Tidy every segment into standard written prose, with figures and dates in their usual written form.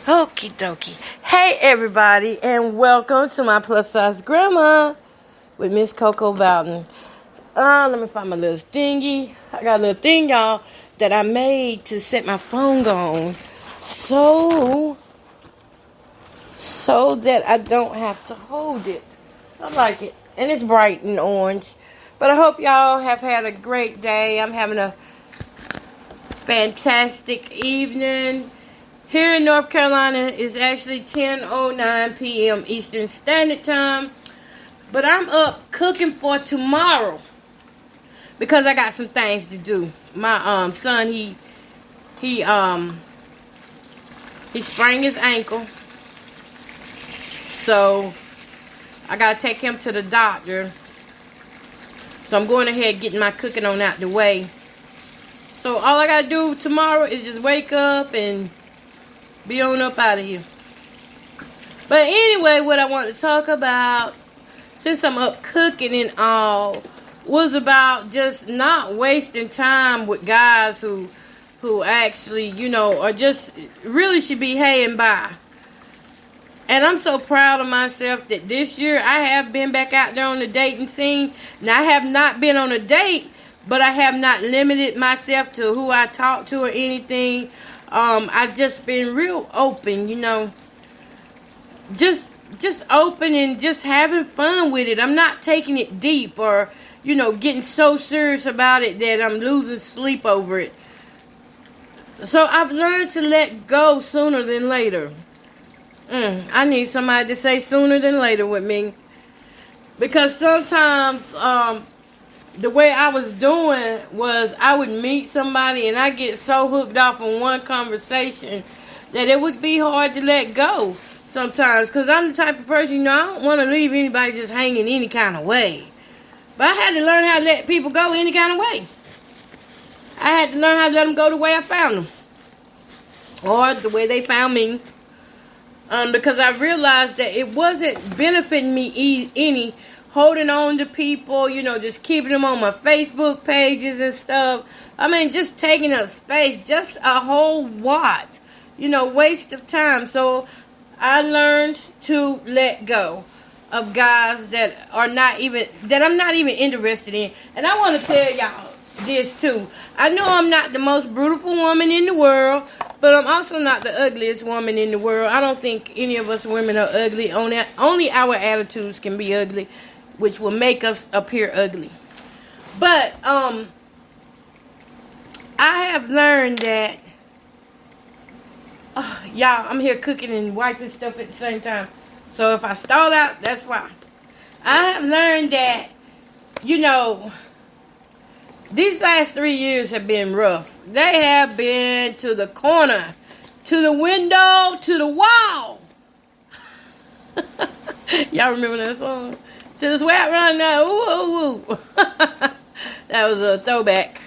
Okie dokie. Hey everybody, and welcome to my plus size grandma with Miss Coco Bowden. Let me find my little thingy. I got a little thing, y'all, that I made to set my phone on, so that I don't have to hold it. I like it, and it's bright and orange. But I hope y'all have had a great day. I'm having a fantastic evening. Here in North Carolina, it's actually 10:09 p.m. Eastern Standard Time. But I'm up cooking for tomorrow because I got some things to do. My son, he sprained his ankle. So I gotta take him to the doctor. So I'm going ahead getting my cooking on out the way. So all I gotta do tomorrow is just wake up and be on up out of here. But anyway, what I want to talk about, since I'm up cooking and all, was about just not wasting time with guys who actually, are just really should be haying by. And I'm so proud of myself that this year I have been back out there on the dating scene. Now, I have not been on a date, but I have not limited myself to who I talk to or anything. I've just been real open, just open and just having fun with it. I'm not taking it deep or, getting so serious about it that I'm losing sleep over it. So I've learned to let go sooner than later. I need somebody to say sooner than later with me. Because sometimes, the way I was doing was I would meet somebody and I get so hooked off on one conversation that it would be hard to let go sometimes. Because I'm the type of person, I don't want to leave anybody just hanging any kind of way. But I had to learn how to let people go any kind of way. I had to learn how to let them go the way I found them. Or the way they found me. Because I realized that it wasn't benefiting me any holding on to people, just keeping them on my Facebook pages and stuff. I mean, just taking up space, just a whole lot, waste of time. So I learned to let go of guys that I'm not even interested in. And I want to tell y'all this too. I know I'm not the most beautiful woman in the world, but I'm also not the ugliest woman in the world. I don't think any of us women are ugly. Only our attitudes can be ugly, which will make us appear ugly. But I have learned that y'all, I'm here cooking and wiping stuff at the same time. So if I stall out, that's why. I have learned that, these last 3 years have been rough. They have been to the corner, to the window, to the wall. Y'all remember that song? To the sweat run now, ooh, ooh, ooh. That was a throwback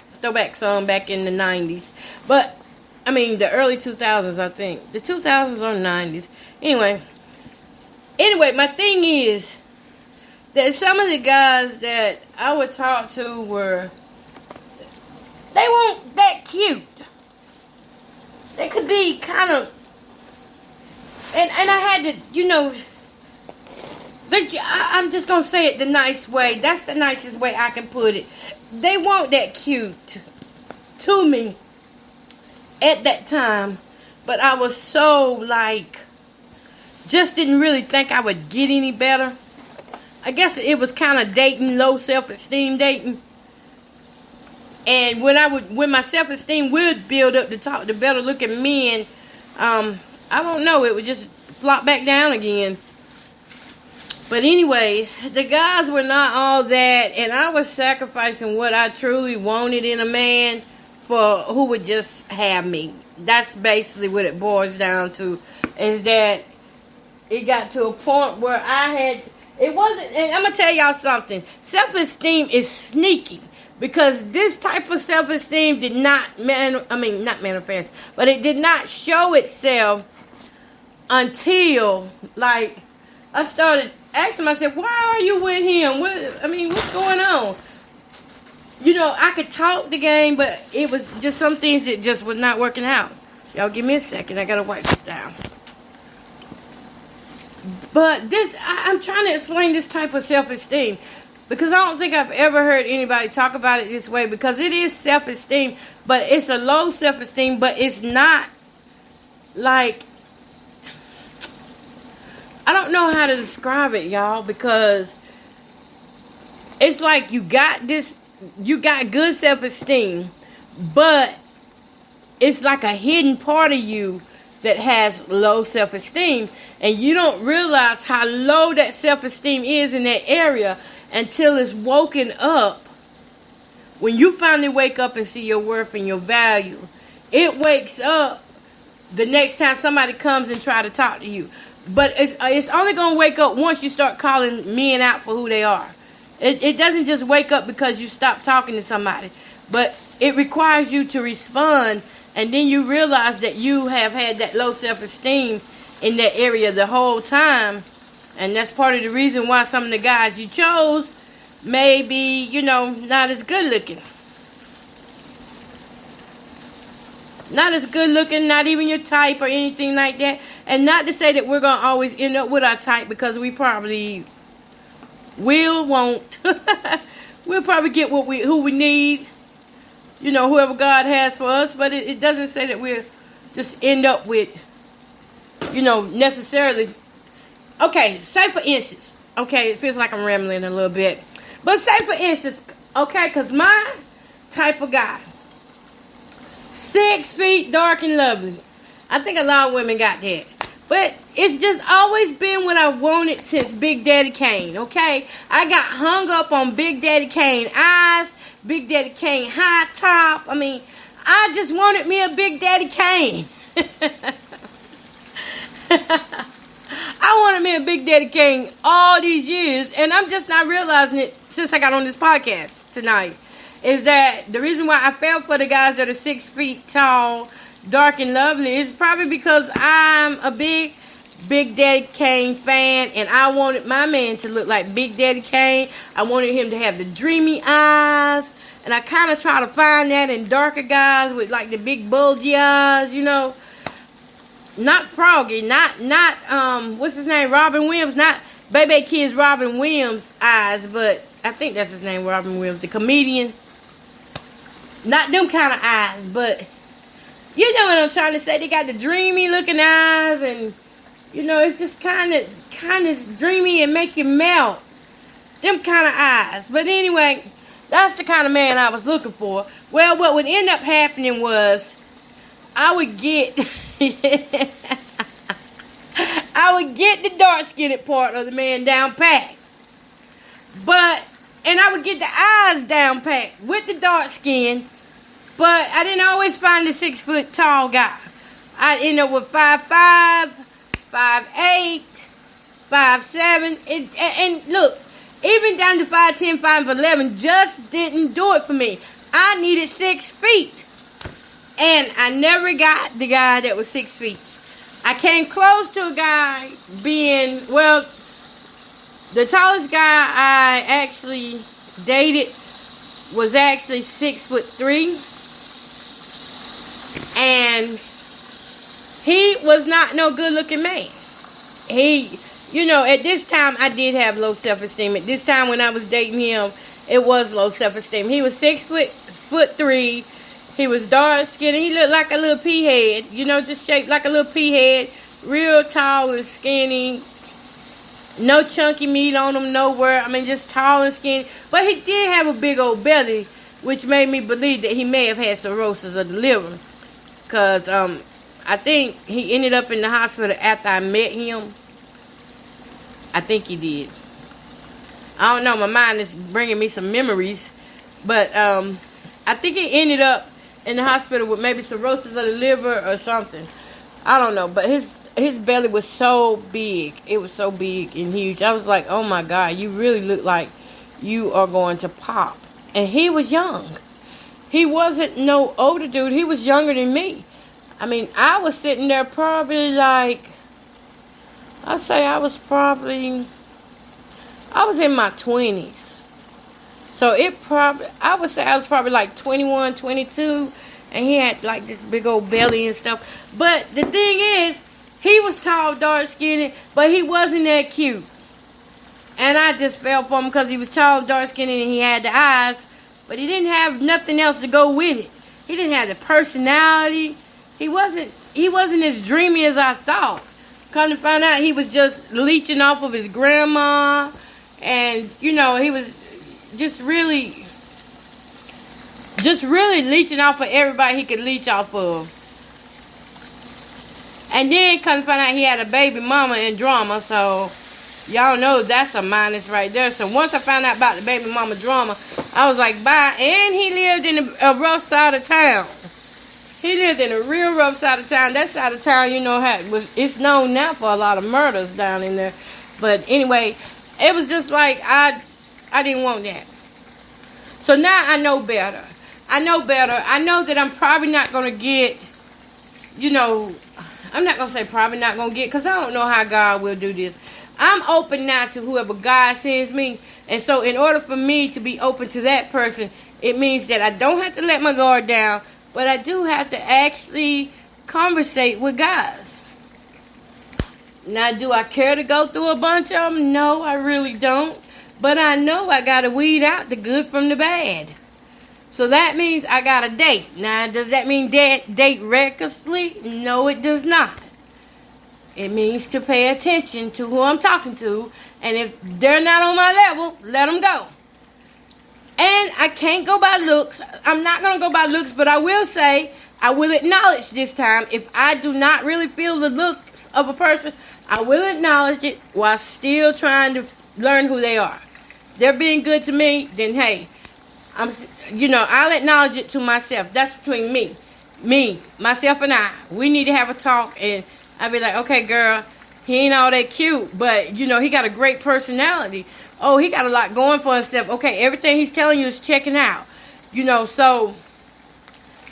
song back in the 90s. But, the early 2000s, I think. The 2000s or 90s. Anyway, my thing is that some of the guys that I would talk to they weren't that cute. They could be kind of, and I had to, I'm just going to say it the nice way. That's the nicest way I can put it. They weren't that cute to me at that time. But I was so, just didn't really think I would get any better. I guess it was kind of dating, low self-esteem dating. And when my self-esteem would build up to talk to better looking men, I don't know, it would just flop back down again. But anyways, the guys were not all that, and I was sacrificing what I truly wanted in a man for who would just have me. That's basically what it boils down to, is that it got to a point where it wasn't, and I'm going to tell y'all something, self-esteem is sneaky. Because this type of self-esteem did not manifest, but it did not show itself until, I started asking myself, why are you with him? What's going on? I could talk the game, but it was just some things that just was not working out. Y'all give me a second. I got to wipe this down. But I'm trying to explain this type of self-esteem because I don't think I've ever heard anybody talk about it this way, because it is self-esteem, but it's a low self-esteem, but it's not like, I don't know how to describe it, y'all, because it's like you got good self-esteem, but it's like a hidden part of you that has low self-esteem, and you don't realize how low that self-esteem is in that area until it's woken up. When you finally wake up and see your worth and your value, it wakes up the next time somebody comes and try to talk to you. But it's only going to wake up once you start calling men out for who they are. It doesn't just wake up because you stop talking to somebody, but it requires you to respond. And then you realize that you have had that low self-esteem in that area the whole time. And that's part of the reason why some of the guys you chose may be, not as good looking. Not as good looking, not even your type or anything like that. And not to say that we're going to always end up with our type, because we probably won't. We'll probably get who we need. Whoever God has for us, but it doesn't say that we'll just end up with, necessarily. Okay, say for instance, it feels like I'm rambling a little bit, but say for instance, because my type of guy, 6 feet, dark and lovely. I think a lot of women got that, but it's just always been what I wanted since Big Daddy Kane, okay? I got hung up on Big Daddy Kane eyes, Big Daddy Kane high top. I mean, I just wanted me a Big Daddy Kane. I wanted me a Big Daddy Kane all these years, and I'm just not realizing it since I got on this podcast tonight. Is that the reason why I fell for the guys that are 6 feet tall, dark and lovely, is probably because I'm a big Daddy Kane fan, and I wanted my man to look like Big Daddy Kane. I wanted him to have the dreamy eyes. And I kind of try to find that in darker guys with like the big bulgy eyes, Not Froggy, not what's his name, Robin Williams, not Baby Kid's Robin Williams eyes, but I think that's his name, Robin Williams, the comedian. Not them kind of eyes, but you know what I'm trying to say. They got the dreamy looking eyes, and it's just kind of dreamy and make you melt. Them kind of eyes. But anyway, that's the kind of man I was looking for. Well, what would end up happening was I would get the dark-skinned part of the man down pat. And I would get the eyes down pat with the dark skin. But I didn't always find the 6 foot tall guy. I'd end up with 5'5", 5'8", 5'7", and look, even down to 5'10", 5'11", just didn't do it for me. I needed 6 feet. And I never got the guy that was 6 feet. I came close to a guy being, the tallest guy I actually dated was actually 6'3". And he was not no good looking man. At this time, I did have low self-esteem. At this time, when I was dating him, it was low self-esteem. He was 6'3". He was dark skinned. He looked like a little pea head. Just shaped like a little pea head. Real tall and skinny. No chunky meat on him nowhere. I mean, just tall and skinny. But he did have a big old belly, which made me believe that he may have had cirrhosis of the liver. Because I think he ended up in the hospital after I met him. I think he did. I don't know. My mind is bringing me some memories. But I think he ended up in the hospital with maybe cirrhosis of the liver or something. I don't know. But his belly was so big. It was so big and huge. I was like, oh my God, you really look like you are going to pop. And he was young. He wasn't no older dude. He was younger than me. I mean, I was sitting there probably like, I'd say I was in my 20s. So I would say I was probably like 21, 22. And he had like this big old belly and stuff. But the thing is, he was tall tall, dark skinned, but he wasn't that cute. And I just fell for him because he was tall, dark skinned, and he had the eyes, but he didn't have nothing else to go with it. He didn't have the personality. He wasn't as dreamy as I thought. Come to find out, he was just leeching off of his grandma, and he was just really leeching off of everybody he could leech off of. And then come to find out, he had a baby mama in drama, so y'all know that's a minus right there. So once I found out about the baby mama drama, I was like, bye. And he lived in a rough side of town. He lived in a real rough side of town. That side of town, it's known now for a lot of murders down in there. But anyway, it was just like, I didn't want that. So now I know better. I know that I'm probably not going to get, I'm not going to say probably not going to get, because I don't know how God will do this. I'm open now to whoever God sends me. And so in order for me to be open to that person, it means that I don't have to let my guard down, but I do have to actually conversate with guys. Now, do I care to go through a bunch of them? No, I really don't. But I know I got to weed out the good from the bad. So that means I got to date. Now, does that mean date recklessly? No, it does not. It means to pay attention to who I'm talking to. And if they're not on my level, let them go. And I can't go by looks. I'm not going to go by looks, but I will say, I will acknowledge this time, if I do not really feel the looks of a person, I will acknowledge it while still trying to learn who they are. They're being good to me, then hey, I'll acknowledge it to myself. That's between me, myself and I. We need to have a talk, and I'll be like, okay, girl, he ain't all that cute, but, he got a great personality. Oh, he got a lot going for himself. Okay, everything he's telling you is checking out. So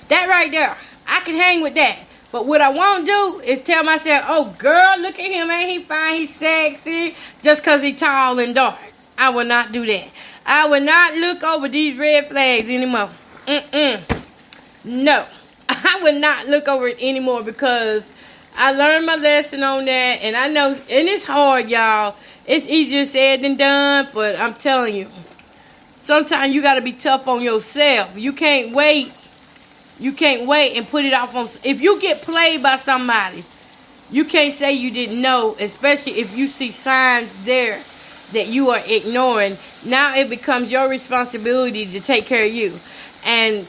that right there, I can hang with that. But what I won't do is tell myself, oh, girl, look at him. Ain't he fine? He's sexy. Just because he's tall and dark. I will not do that. I will not look over these red flags anymore. No. I will not look over it anymore because I learned my lesson on that. And I know, and it's hard, y'all. It's easier said than done, but I'm telling you, sometimes you got to be tough on yourself. You can't wait and put it off on. If you get played by somebody, you can't say you didn't know, especially if you see signs there that you are ignoring. Now it becomes your responsibility to take care of you. And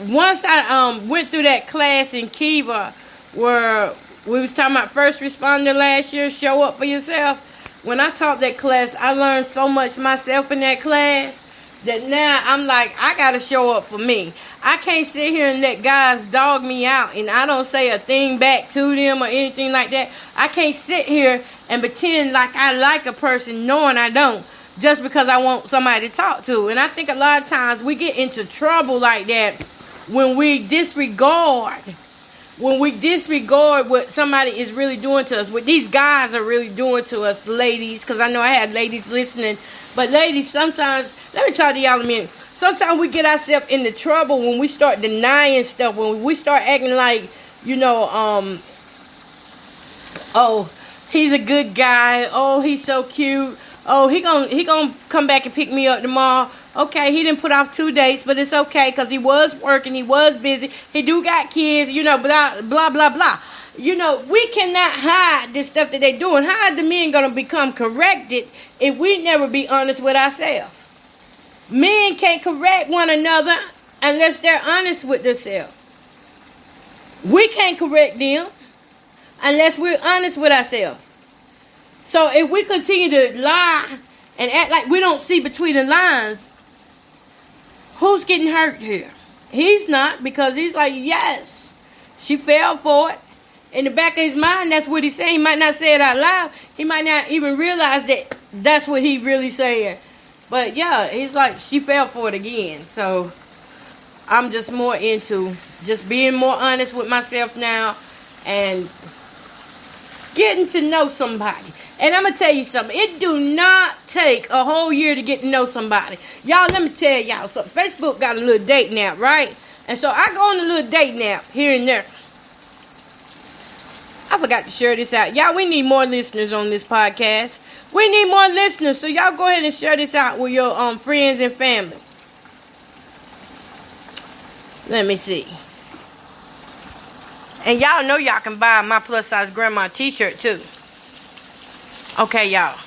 once I went through that class in Kiva where we was talking about first responder last year, show up for yourself. When I taught that class, I learned so much myself in that class that now I'm like, I got to show up for me. I can't sit here and let guys dog me out and I don't say a thing back to them or anything like that. I can't sit here and pretend like I like a person knowing I don't, just because I want somebody to talk to. And I think a lot of times we get into trouble like that when we disregard what somebody is really doing to us, what these guys are really doing to us, ladies, because I know I had ladies listening. But ladies, sometimes, let me talk to y'all in a minute. Sometimes we get ourselves into trouble when we start denying stuff, when we start acting like, oh, he's a good guy. Oh, he's so cute. Oh, he gonna come back and pick me up tomorrow. Okay, he didn't put off 2 dates, but it's okay because he was working, he was busy, he do got kids, blah, blah, blah, blah. We cannot hide this stuff that they're doing. How are the men going to become corrected if we never be honest with ourselves? Men can't correct one another unless they're honest with themselves. We can't correct them unless we're honest with ourselves. So if we continue to lie and act like we don't see between the lines, who's getting hurt here? He's not, because he's like, yes, she fell for it. In the back of his mind, that's what he's saying. He might not say it out loud. He might not even realize that that's what he really saying. But yeah, he's like, she fell for it again. So I'm just more into just being more honest with myself now and getting to know somebody. And I'm going to tell you something. It do not take a whole year to get to know somebody. Y'all, let me tell y'all something. Facebook got a little date nap, right? And so I go on a little date nap here and there. I I forgot to share this out. Y'all, we need more listeners on this podcast. We need more listeners, so y'all go ahead and share this out with your friends and family. Let me see. And y'all know y'all can buy my plus size grandma t-shirt too. Okay, y'all.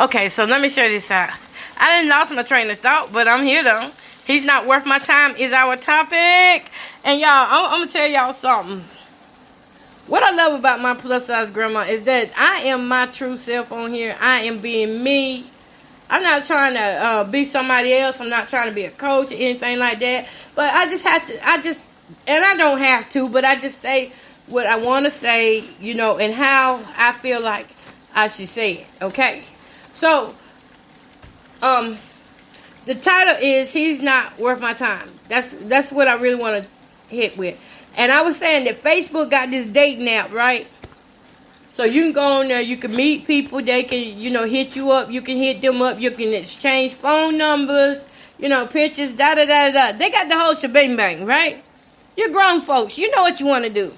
Okay, so let me share this out. I didn't lost my train of thought, but I'm here though. He's not worth my time is our topic. And y'all, I'm going to tell y'all something. What I love about my plus size grandma is that I am my true self on here. I am being me. I'm not trying to be somebody else. I'm not trying to be a coach or anything like that. But I just have to, and I don't have to, but I just say what I want to say, you know, and how I feel like I should say it. Okay? So, the title is He's Not Worth My Time. That's what I really want to hit with. And I was saying that Facebook got this dating app, right? So you can go on there, you can meet people, they can, you know, hit you up, you can hit them up, you can exchange phone numbers, you know, pictures, da-da-da-da-da. They got the whole shebang bang, right? You're grown folks. You know what you want to do.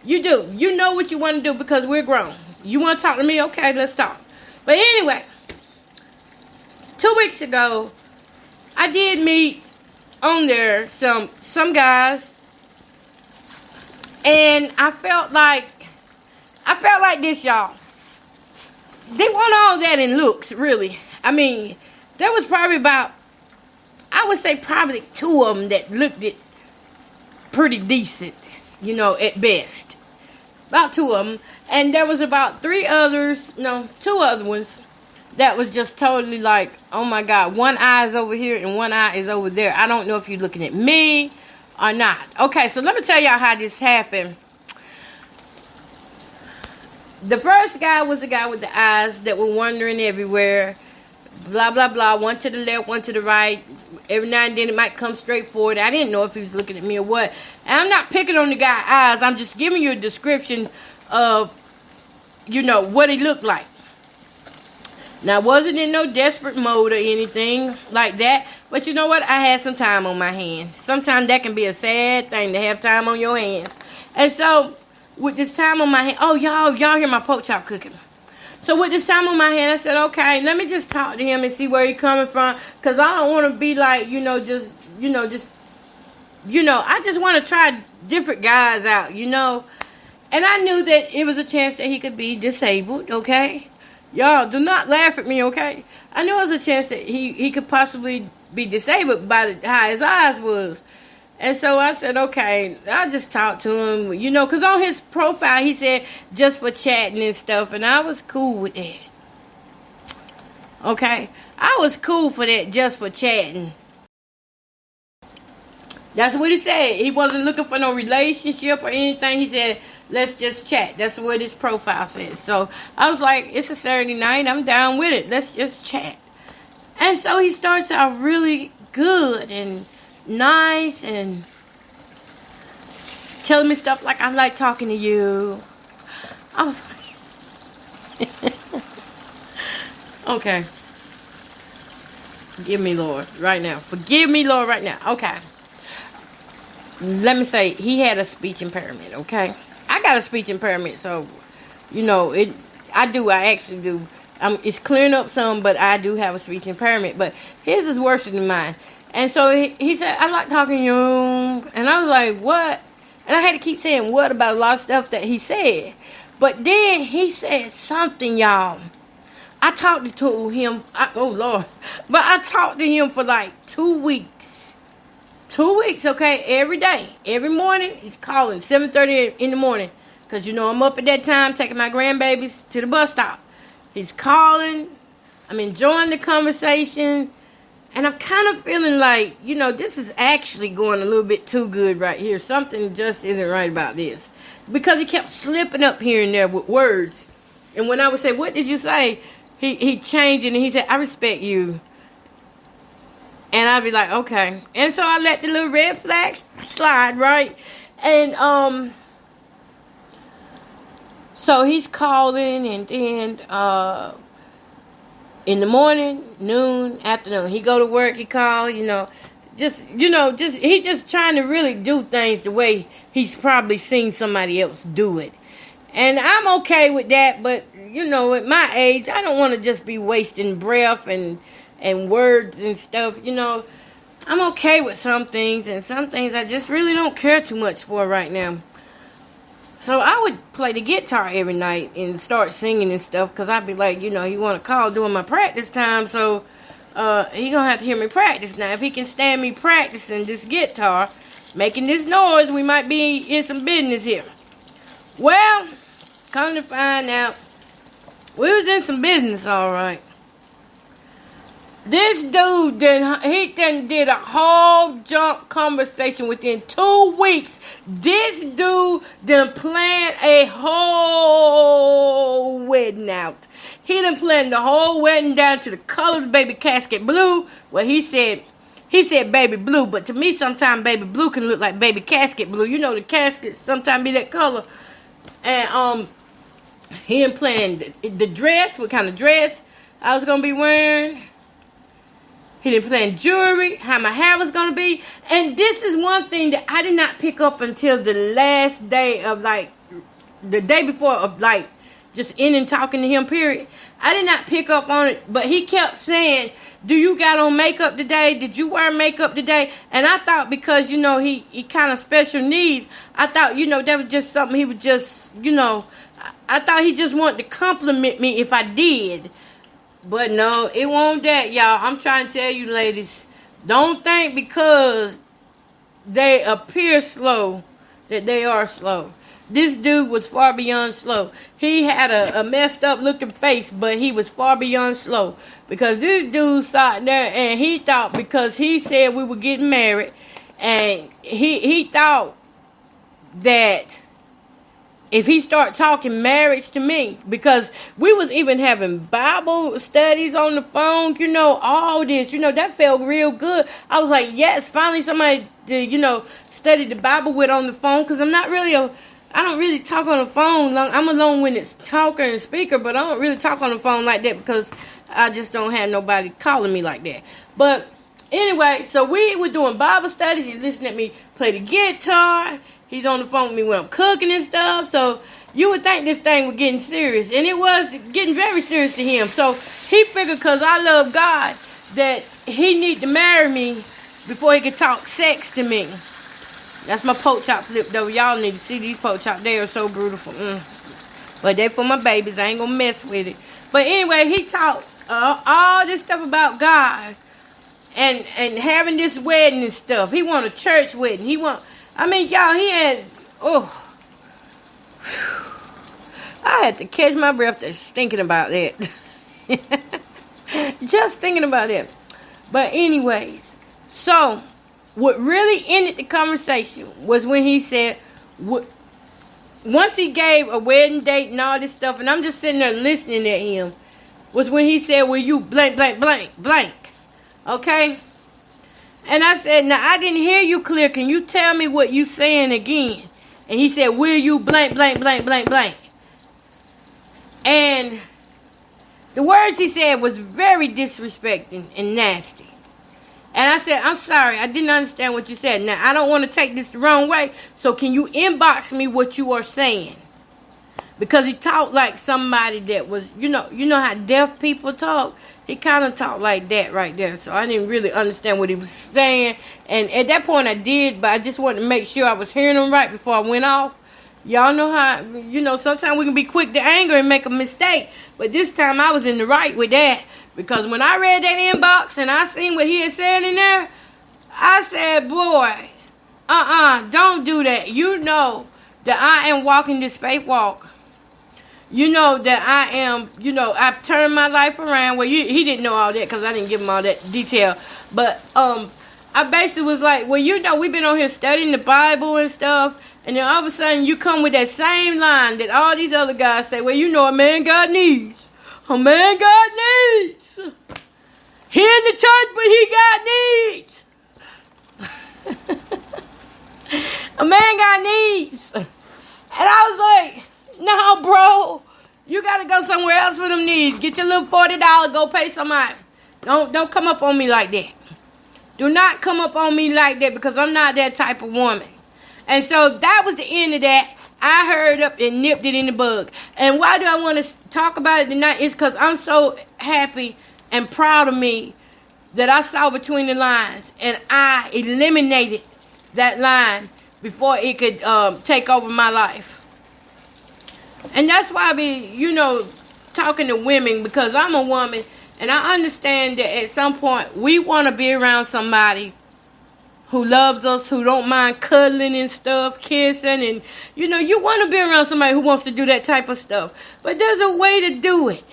You do. You know what you want to do because we're grown. You want to talk to me? Okay, let's talk. But anyway, 2 weeks ago, I did meet on there some guys, and I felt like this, y'all. They want all that in looks, really. I mean, there was probably about, I would say probably 2 of them that looked it pretty decent, you know, at best. About 2 of them. And there was about 2 other ones that was just totally like, oh my God, one eye is over here and one eye is over there. I don't know if you're looking at me or not. Okay, so let me tell y'all how this happened. The first guy was the guy with the eyes that were wandering everywhere. Blah, blah, blah. One to the left, one to the right. Every now and then it might come straight forward. I didn't know if he was looking at me or what. And I'm not picking on the guy's eyes. I'm just giving you a description of, you know, what he looked like. Now, I wasn't in no desperate mode or anything like that. But you know what? I had some time on my hands. Sometimes that can be a sad thing to have time on your hands. And so, with this time on my hand, oh, y'all hear my pork chop cooking. So with this time on my hand, I said, okay, let me just talk to him and see where he's coming from. Because I don't want to be like, I just want to try different guys out, you know. And I knew that it was a chance that he could be disabled, okay? Y'all, do not laugh at me, okay? I knew it was a chance that he could possibly be disabled by how his eyes was. And so I said, okay, I'll just talk to him, you know, because on his profile, he said just for chatting and stuff, and I was cool with that. Okay? I was cool for that, just for chatting. That's what he said. He wasn't looking for no relationship or anything. He said, let's just chat. That's what his profile said. So I was like, it's a Saturday night. I'm down with it. Let's just chat. And so he starts out really good and nice and telling me stuff like, I like talking to you. I was like, okay. Forgive me, Lord, right now. Forgive me, Lord, right now. Okay. Let me say, he had a speech impairment, okay? I got a speech impairment, so, you know, I actually do. It's clearing up some, but I do have a speech impairment. But his is worse than mine. And so he said, I like talking to you. And I was like, what? And I had to keep saying what about a lot of stuff that he said. But then he said something, y'all. I talked to him. Oh, Lord. But I talked to him for like 2 weeks. 2 weeks, okay? Every day. Every morning, he's calling 7:30 in the morning. Because, you know, I'm up at that time taking my grandbabies to the bus stop. He's calling. I'm enjoying the conversation. And I'm kind of feeling like, you know, this is actually going a little bit too good right here. Something just isn't right about this. Because he kept slipping up here and there with words. And when I would say, what did you say? He changed it and he said, I respect you. And I'd be like, okay. And so I let the little red flag slide, right? And so he's calling and then in the morning, noon, afternoon. He go to work, he call, he just trying to really do things the way he's probably seen somebody else do it. And I'm okay with that, but at my age, I don't want to just be wasting breath and words and stuff. I'm okay with some things, and some things I just really don't care too much for right now. So I would play the guitar every night and start singing and stuff, because I'd be like, he want to call during my practice time, so he gonna have to hear me practice. Now, if he can stand me practicing this guitar, making this noise, we might be in some business here. Well, come to find out, we was in some business, all right. This dude did a whole junk conversation within 2 weeks. This dude done planned a whole wedding out. He done planned the whole wedding down to the colors, baby casket blue. Well, he said baby blue, but to me sometimes baby blue can look like baby casket blue. The caskets sometimes be that color. And he done planned the dress, what kind of dress I was gonna be wearing. He didn't plan jewelry, how my hair was going to be. And this is one thing that I did not pick up until the last day of, the day before of, just ending talking to him, period. I did not pick up on it, but he kept saying, do you got on makeup today? Did you wear makeup today? And I thought because, he kind of special needs, I thought, that was just something he would just, I thought he just wanted to compliment me if I did. But no, it won't that, y'all. I'm trying to tell you, ladies, don't think because they appear slow that they are slow. This dude was far beyond slow. He had a messed up looking face, but he was far beyond slow. Because this dude sat there and he thought, because he said we were getting married, and he thought that if he start talking marriage to me, because we was even having Bible studies on the phone, all this, that felt real good. I was like, yes, finally somebody to, study the Bible with on the phone, because I don't really talk on the phone. I'm a long-winded talker and speaker, but I don't really talk on the phone like that because I just don't have nobody calling me like that. But anyway, so we were doing Bible studies. He's listening to me play the guitar. He's on the phone with me when I'm cooking and stuff. So you would think this thing was getting serious. And it was getting very serious to him. So he figured because I love God that he need to marry me before he could talk sex to me. That's my pork chop flip though. Y'all need to see these pork chops. They are so beautiful. But they for my babies. I ain't going to mess with it. But anyway, he talked all this stuff about God. And having this wedding and stuff. He want a church wedding. Y'all, he had, I had to catch my breath just thinking about that. Just thinking about that. But anyways, so what really ended the conversation was when he said, once he gave a wedding date and all this stuff, and I'm just sitting there listening at him, was when he said, will you blank, blank, blank, blank. Okay? And I said, now, I didn't hear you clear. Can you tell me what you saying again? And he said, will you blank, blank, blank, blank, blank. And the words he said was very disrespecting and nasty. And I said, I'm sorry, I didn't understand what you said. Now, I don't want to take this the wrong way, so can you inbox me what you are saying? Because he talked like somebody that was, you know how deaf people talk? He kind of talked like that right there. So I didn't really understand what he was saying. And at that point I did, but I just wanted to make sure I was hearing him right before I went off. Y'all know how, sometimes we can be quick to anger and make a mistake. But this time I was in the right with that. Because when I read that inbox and I seen what he had said in there, I said, boy, don't do that. You know that I am walking this faith walk. You know that I am, I've turned my life around. Well, he didn't know all that because I didn't give him all that detail. But I basically was like, well, we've been on here studying the Bible and stuff. And then all of a sudden you come with that same line that all these other guys say, well, a man God needs. A man God needs. He in the church, but he got needs. A man got needs. And I was like, no, bro. You gotta go somewhere else for them needs. Get your little $40, go pay somebody. Don't come up on me like that. Do not come up on me like that, because I'm not that type of woman. And so that was the end of that. I hurried up and nipped it in the bud. And why do I want to talk about it tonight? It's because I'm so happy and proud of me that I saw between the lines, and I eliminated that line before it could take over my life. And that's why I be, talking to women, because I'm a woman, and I understand that at some point we want to be around somebody who loves us, who don't mind cuddling and stuff, kissing, and you want to be around somebody who wants to do that type of stuff. But there's a way to do it.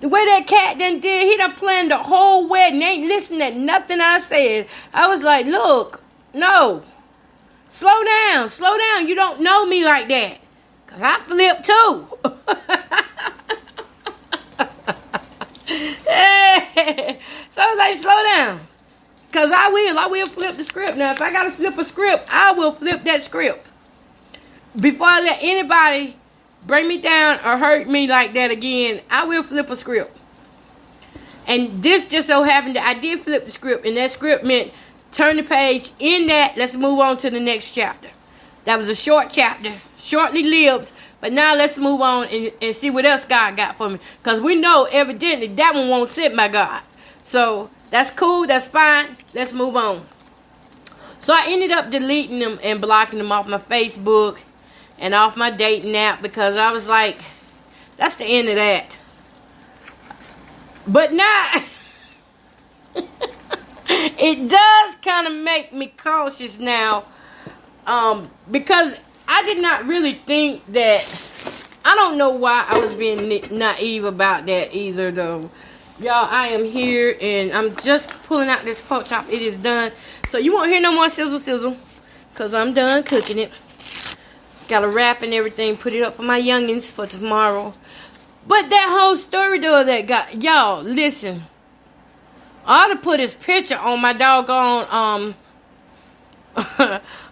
The way that cat done did, he done planned the whole wedding, ain't listening to nothing I said. I was like, look, no, slow down, you don't know me like that, because I flip too. So I was like, slow down. Because I will flip the script. Now, if I got to flip a script, I will flip that script. Before I let anybody bring me down or hurt me like that again, I will flip a script. And this just so happened that I did flip the script, and that script meant turn the page, in that, let's move on to the next chapter. That was a short chapter, shortly lived, but now let's move on and see what else God got for me. Because we know, evidently, that one won't sit by God. So that's cool, that's fine, let's move on. So I ended up deleting them and blocking them off my Facebook and off my dating app, because I was like, that's the end of that. But now, it does kind of make me cautious now, because I did not really think that, I don't know why I was being naive about that either, though. Y'all, I am here, and I'm just pulling out this pork chop. It is done. So you won't hear no more sizzle, because I'm done cooking it. Got to wrap and everything, put it up for my youngins for tomorrow. But that whole story, though, that got, y'all, listen. I ought to put his picture on my doggone,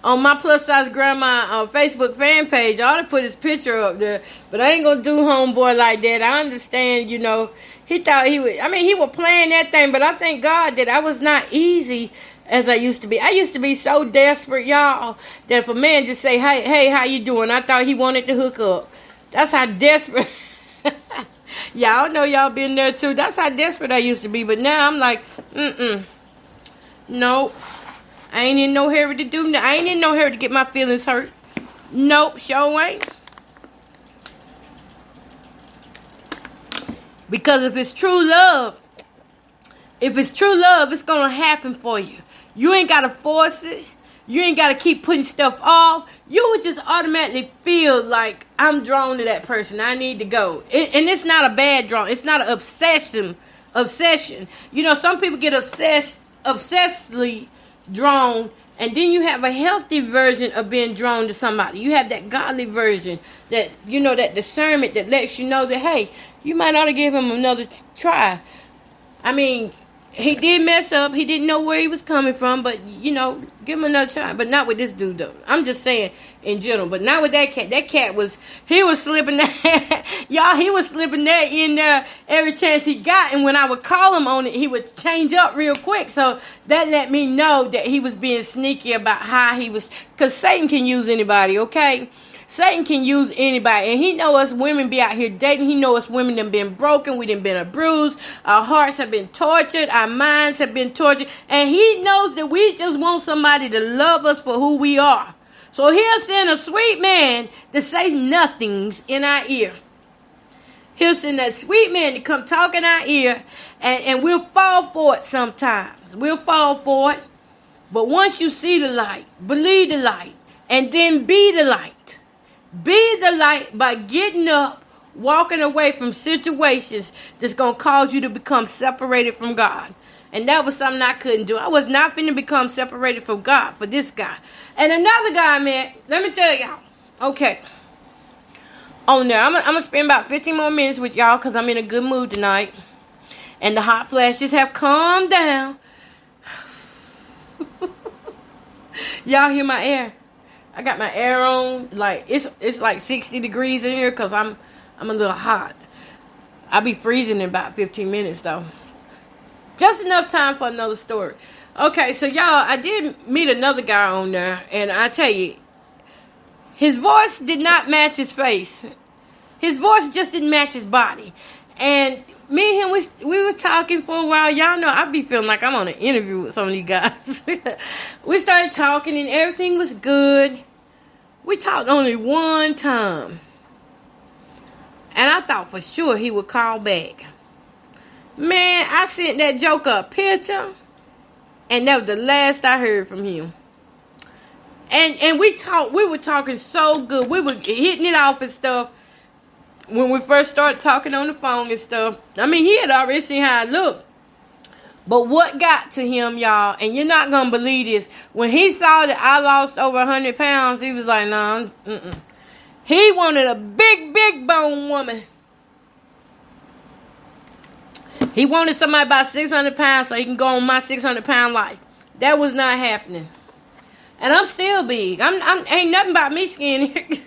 on my plus size grandma Facebook fan page. I ought to put his picture up there. But I ain't going to do homeboy like that. I understand, he thought he was playing that thing, but I thank God that I was not easy as I used to be. I used to be so desperate, y'all, that if a man just say, hey, how you doing? I thought he wanted to hook up. That's how desperate. Y'all know y'all been there too. That's how desperate I used to be. But now I'm like, nope. I ain't in no hurry to do that. I ain't in no hurry to get my feelings hurt. Nope, sure ain't. Because if it's true love, it's going to happen for you. You ain't got to force it. You ain't got to keep putting stuff off. You would just automatically feel like, I'm drawn to that person. I need to go. And it's not a bad drawn. It's not an obsession. Some people get obsessively drawn. And then you have a healthy version of being drawn to somebody. You have that godly version, that, that discernment that lets you know that, hey, you might ought to give him another try. I mean, he did mess up. He didn't know where he was coming from, but, give him another try. But not with this dude, though. I'm just saying in general. But not with that cat. That cat he was slipping that. Y'all, he was slipping that in there every chance he got. And when I would call him on it, he would change up real quick. So that let me know that he was being sneaky about how he was. Because Satan can use anybody, okay? Satan can use anybody, and he know us women be out here dating. He know us women done been broken. We done been abused. Our hearts have been tortured. Our minds have been tortured. And he knows that we just want somebody to love us for who we are. So he'll send a sweet man to say nothings in our ear. He'll send that sweet man to come talk in our ear, and we'll fall for it sometimes. We'll fall for it. But once you see the light, believe the light, and then be the light. Be the light by getting up, walking away from situations that's going to cause you to become separated from God. And that was something I couldn't do. I was not finna become separated from God for this guy. And another guy, man, let me tell y'all. Okay. On there, I'm going to spend about 15 more minutes with y'all because I'm in a good mood tonight. And the hot flashes have calmed down. Y'all hear my air? I got my air on, like it's like 60 degrees in here because I'm I'm a little hot. I'll be freezing in about 15 minutes, though. Just enough time for another story. Okay, so y'all, I did meet another guy on there, and I tell you, his voice did not match his face. His voice just didn't match his body. And me and him, we were talking for a while. Y'all know I be feeling like I'm on an interview with some of these guys. We started talking, and everything was good. We talked only one time. And I thought for sure he would call back. Man, I sent that joker a picture, and that was the last I heard from him. And we were talking so good. We were hitting it off and stuff when we first started talking on the phone and stuff. I mean, he had already seen how I looked. But what got to him, y'all, and you're not going to believe this, when he saw that I lost over 100 pounds, he was like, nah, He wanted a big, big bone woman. He wanted somebody about 600 pounds so he can go on my 600 pound life. That was not happening. And I'm still big. Ain't nothing about me skinny.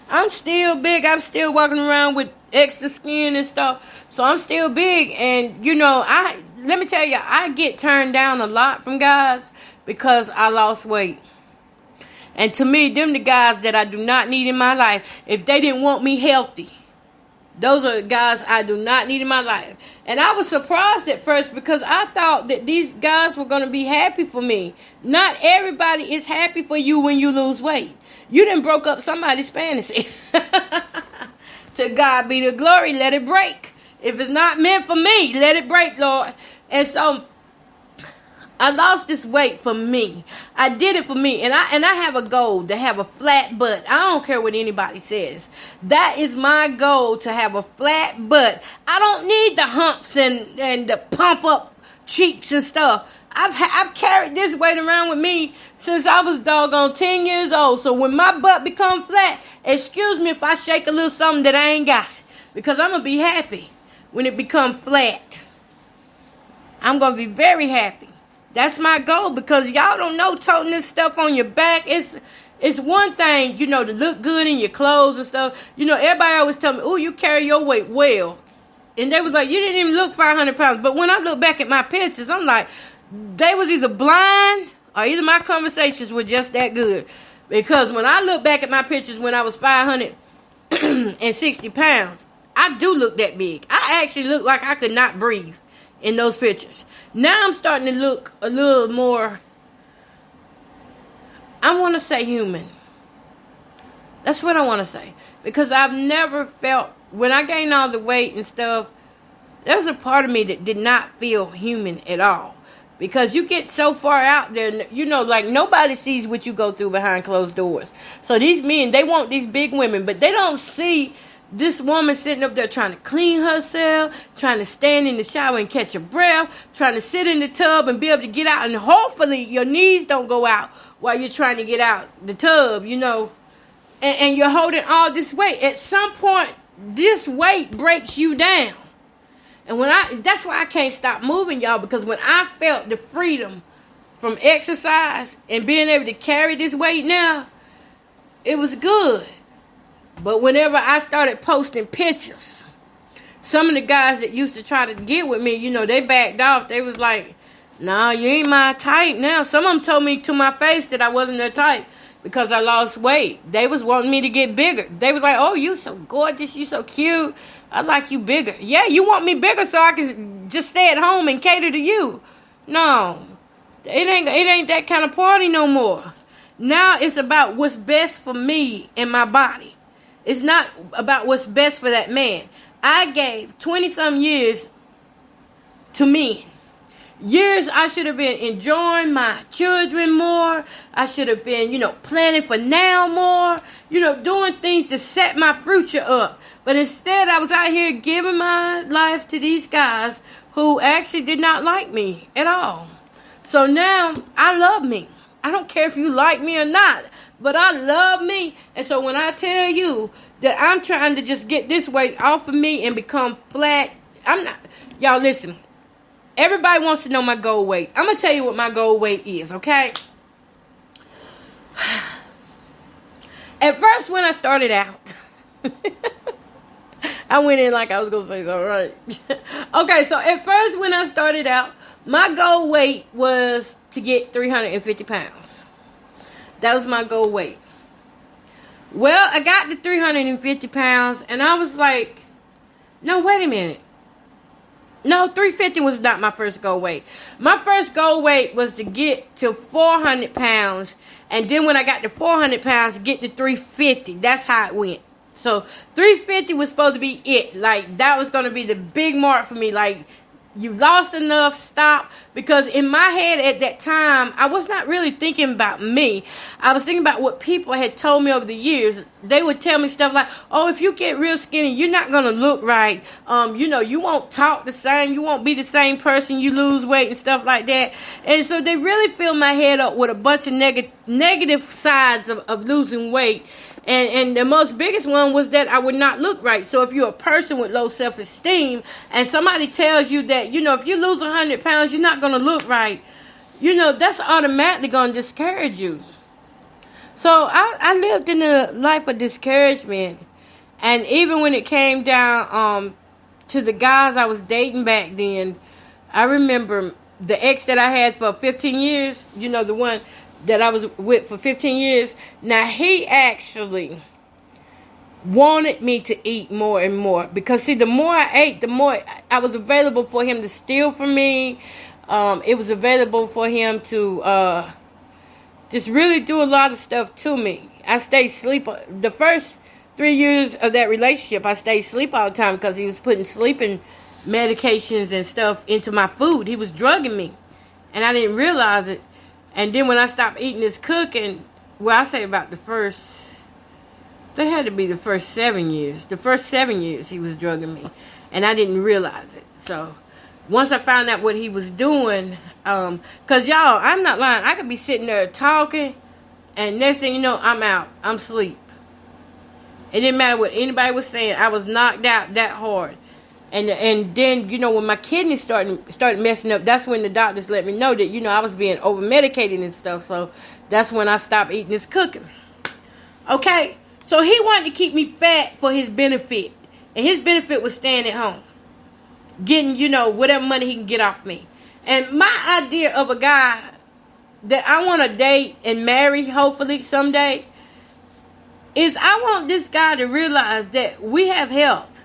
I'm still big. I'm still walking around with extra skin and stuff. So I'm still big. And, let me tell you, I get turned down a lot from guys because I lost weight. And to me, them the guys that I do not need in my life. If they didn't want me healthy, those are the guys I do not need in my life. And I was surprised at first because I thought that these guys were going to be happy for me. Not everybody is happy for you when you lose weight. You done broke up somebody's fantasy. To God be the glory. Let it break. If it's not meant for me, let it break, Lord. And so I lost this weight for me. I did it for me. And I have a goal to have a flat butt. I don't care what anybody says. That is my goal, to have a flat butt. I don't need the humps and the pump up cheeks and stuff. I've carried this weight around with me since I was doggone 10 years old. So when my butt becomes flat, excuse me if I shake a little something that I ain't got. Because I'm going to be happy when it becomes flat. I'm going to be very happy. That's my goal, because y'all don't know, toting this stuff on your back, it's one thing, to look good in your clothes and stuff. Everybody always tell me, oh, you carry your weight well. And they was like, you didn't even look 500 pounds. But when I look back at my pictures, I'm like, they was either blind or either my conversations were just that good. Because when I look back at my pictures when I was 560 pounds, I do look that big. I actually look like I could not breathe in those pictures. Now I'm starting to look a little more, I want to say, human. That's what I want to say. Because I've never felt, when I gained all the weight and stuff, there was a part of me that did not feel human at all. Because you get so far out there, like nobody sees what you go through behind closed doors. So these men, they want these big women, but they don't see this woman sitting up there trying to clean herself, trying to stand in the shower and catch a breath, trying to sit in the tub and be able to get out. And hopefully your knees don't go out while you're trying to get out the tub, And you're holding all this weight. At some point, this weight breaks you down. And that's why I can't stop moving, y'all. Because when I felt the freedom from exercise and being able to carry this weight now, it was good. But whenever I started posting pictures, some of the guys that used to try to get with me, they backed off. They was like, nah, you ain't my type now. Some of them told me to my face that I wasn't their type because I lost weight. They was wanting me to get bigger. They was like, oh, you so gorgeous. You so cute. I like you bigger. Yeah, you want me bigger so I can just stay at home and cater to you. No, it ain't that kind of party no more. Now it's about what's best for me and my body. It's not about what's best for that man. I gave 20-some years to men. Years I should have been enjoying my children more. I should have been, planning for now more. Doing things to set my future up. But instead, I was out here giving my life to these guys who actually did not like me at all. So now, I love me. I don't care if you like me or not. But I love me. And so when I tell you that I'm trying to just get this weight off of me and become flat, I'm not. Y'all listen. Everybody wants to know my goal weight. I'm going to tell you what my goal weight is, okay? At first when I started out, I went in like I was gonna say something, right? Okay, so at first when I started out, my goal weight was to get 350 pounds. That was my goal weight. Well, I got to 350 pounds, and I was like, no, wait a minute. No, 350 was not my first goal weight. My first goal weight was to get to 400 pounds, and then when I got to 400 pounds, get to 350. That's how it went. So 350 was supposed to be it. Like, that was going to be the big mark for me. Like, you lost enough, stop. Because in my head at that time, I was not really thinking about me. I was thinking about what people had told me over the years. They would tell me stuff like, oh, if you get real skinny, you're not going to look right. You won't talk the same. You won't be the same person. You lose weight and stuff like that. And so they really filled my head up with a bunch of negative sides of losing weight. And the most biggest one was that I would not look right. So if you're a person with low self-esteem and somebody tells you that, if you lose 100 pounds, you're not going to look right, that's automatically going to discourage you. So I lived in a life of discouragement. And even when it came down to the guys I was dating back then, I remember the ex that I had for 15 years, the one that I was with for 15 years. Now, he actually wanted me to eat more and more. Because, see, the more I ate, the more I was available for him to steal from me. It was available for him to just really do a lot of stuff to me. I stayed asleep. The first 3 years of that relationship, I stayed asleep all the time because he was putting sleeping medications and stuff into my food. He was drugging me. And I didn't realize it. And then when I stopped eating this cooking, I say about they had to be the first 7 years. The first 7 years he was drugging me. And I didn't realize it. So once I found out what he was doing, because y'all, I'm not lying. I could be sitting there talking, and next thing you know, I'm out. I'm asleep. It didn't matter what anybody was saying. I was knocked out that hard. And then, when my kidneys started messing up, that's when the doctors let me know that, I was being over-medicated and stuff. So that's when I stopped eating this cooking. Okay? So he wanted to keep me fat for his benefit. And his benefit was staying at home. Getting, whatever money he can get off me. And my idea of a guy that I want to date and marry, hopefully, someday, is I want this guy to realize that we have health.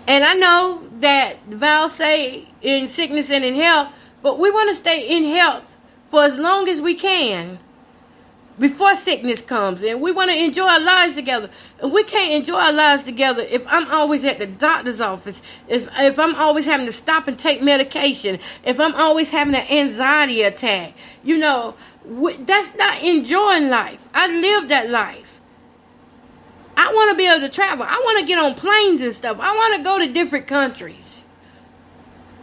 And I know that the vows say in sickness and in health, but we want to stay in health for as long as we can before sickness comes. And we want to enjoy our lives together. And we can't enjoy our lives together if I'm always at the doctor's office, if I'm always having to stop and take medication, if I'm always having an anxiety attack. That's not enjoying life. I lived that life. I want to be able to travel. I want to get on planes and stuff. I want to go to different countries.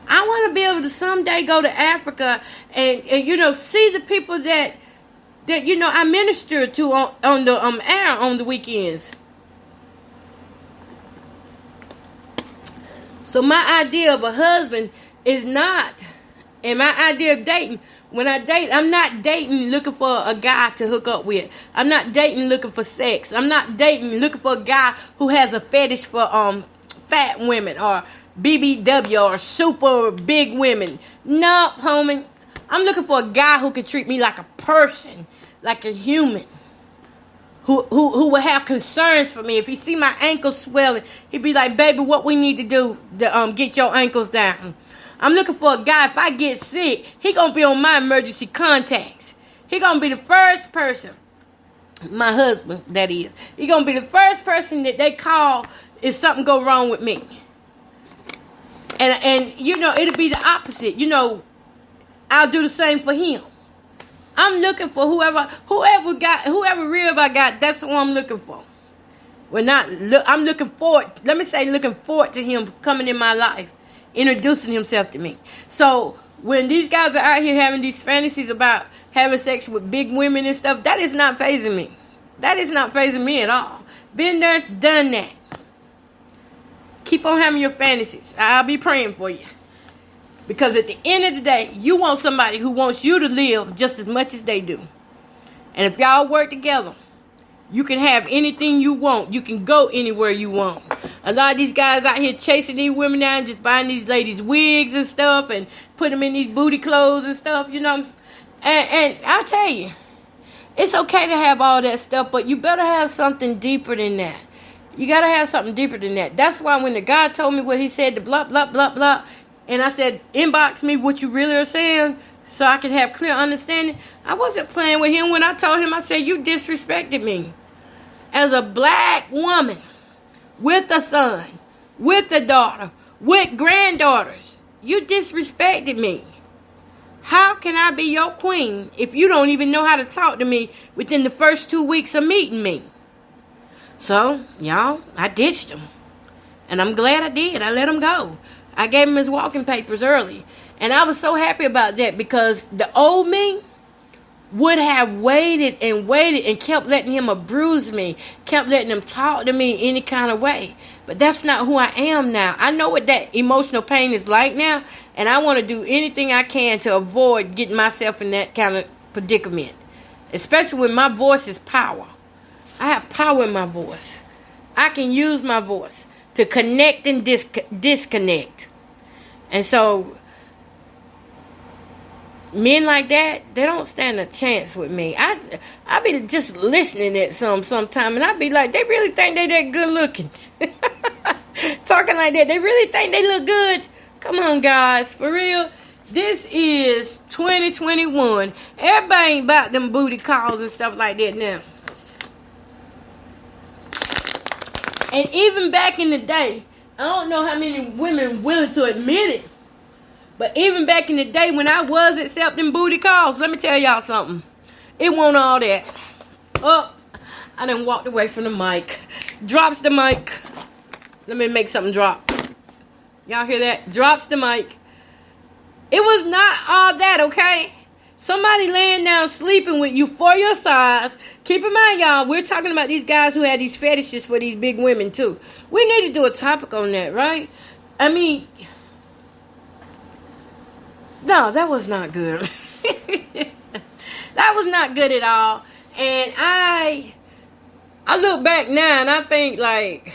I want to be able to someday go to Africa and see the people that I minister to on the air on the weekends. So my idea of a husband is not, and my idea of dating, when I date, I'm not dating looking for a guy to hook up with. I'm not dating looking for sex. I'm not dating looking for a guy who has a fetish for fat women or BBW or super big women. No, homie. I'm looking for a guy who can treat me like a person, like a human. Who will have concerns for me. If he see my ankles swelling, he'd be like, baby, what we need to do to get your ankles down. I'm looking for a guy, if I get sick, he going to be on my emergency contacts. He going to be the first person, my husband, that is. He going to be the first person that they call if something go wrong with me. And it'll be the opposite. I'll do the same for him. I'm looking for whoever rib I got, that's who I'm looking for. I'm looking forward, looking forward to him coming in my life. Introducing himself to me. So when these guys are out here having these fantasies about having sex with big women and stuff, that is not fazing me. That is not fazing me at all. Been there, done that. Keep on having your fantasies. I'll be praying for you. Because at the end of the day, you want somebody who wants you to live just as much as they do. And if y'all work together, You can have anything you want. You can go anywhere you want. A lot of these guys out here chasing these women down, just buying these ladies wigs and stuff and put them in these booty clothes and stuff, you know. And I'll tell you, it's okay to have all that stuff, but you better have something deeper than that. You got to have something deeper than that. That's why when the guy told me what he said, the blah, blah, blah, blah, and I said, inbox me what you really are saying so I can have clear understanding, I wasn't playing with him when I told him, I said, you disrespected me. As a black woman with a son, with a daughter, with granddaughters, you disrespected me. How can I be your queen if you don't even know how to talk to me within the first 2 weeks of meeting me? So, y'all, I ditched him. And I'm glad I did. I let him go. I gave him his walking papers early. And I was so happy about that because the old me would have waited and kept letting him abuse me, kept letting him talk to me any kind of way. But that's not who I am now. I know what that emotional pain is like now, and I want to do anything I can to avoid getting myself in that kind of predicament. Especially when my voice is power. I have power in my voice. I can use my voice to connect and disconnect. And so, men like that, they don't stand a chance with me. I be just listening at sometime, and I be like, they really think they that good looking. Talking like that, they really think they look good. Come on, guys, for real. This is 2021. Everybody ain't about them booty calls and stuff like that now. And even back in the day, I don't know how many women willing to admit it, but even back in the day when I was accepting booty calls, let me tell y'all something. It wasn't all that. Oh, I done walked away from the mic. Drops the mic. Let me make something drop. Y'all hear that? Drops the mic. It was not all that, okay? Somebody laying down sleeping with you for your size. Keep in mind, y'all, we're talking about these guys who had these fetishes for these big women, too. We need to do a topic on that, right? I mean, no, that was not good. That was not good at all. And I look back now and I think, like,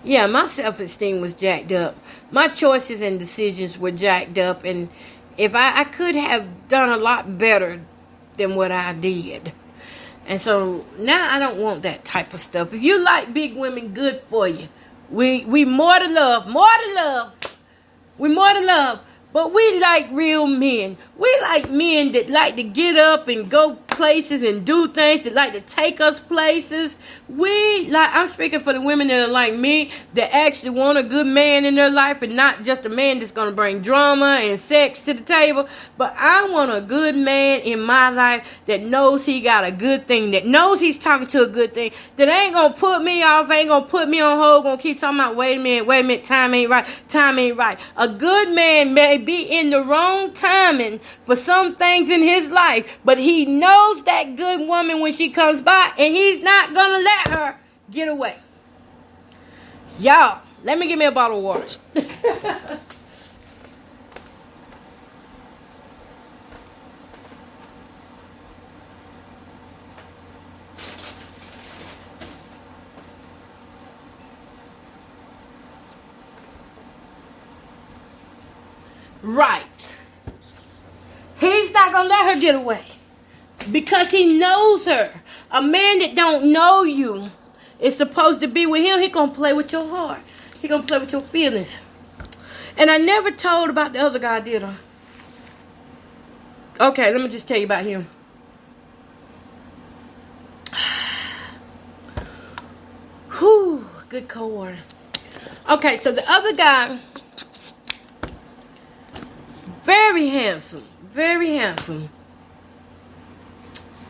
yeah, my self-esteem was jacked up. My choices and decisions were jacked up. And if I could have done a lot better than what I did. And so now I don't want that type of stuff. If you like big women, good for you. We more to love. More to love. We more to love. But we like real men. We like men that like to get up and go places and do things, that like to take us places. I'm speaking for the women that are like me, that actually want a good man in their life and not just a man that's going to bring drama and sex to the table. But I want a good man in my life that knows he got a good thing, that knows he's talking to a good thing, that ain't going to put me off, ain't going to put me on hold, going to keep talking about, wait a minute, time ain't right. A good man may be in the wrong timing for some things in his life, but he knows that good woman when she comes by, and he's not gonna let her get away. Y'all, let me give me a bottle of water. Right. He's not gonna let her get away because he knows her. A man that don't know you is supposed to be with him. He gonna play with your heart. He gonna play with your feelings. And I never told about the other guy, did I? Okay, let me just tell you about him. Whew, good cold water. Okay, so the other guy, very handsome,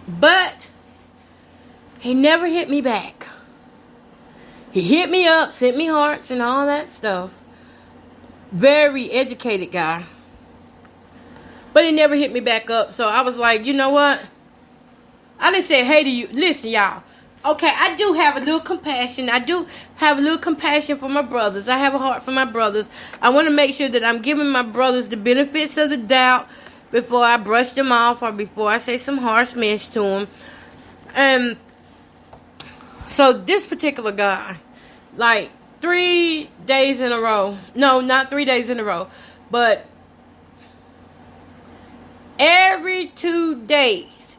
but he never hit me back. He hit me up, sent me hearts and all that stuff. Very educated guy, but he never hit me back up. So I was like, you know what? I didn't say hey to you. Listen, y'all. Okay, I do have a little compassion. I do have a little compassion for my brothers. I have a heart for my brothers. I want to make sure that I'm giving my brothers the benefits of the doubt before I brush them off or before I say some harsh mess to them. And So this particular guy, like 3 days in a row. No, not 3 days in a row, but every 2 days,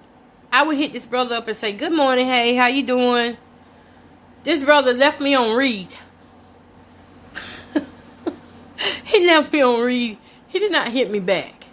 I would hit this brother up and say, "Good morning, hey, how you doing?" This brother left me on read. He left me on read. He did not hit me back.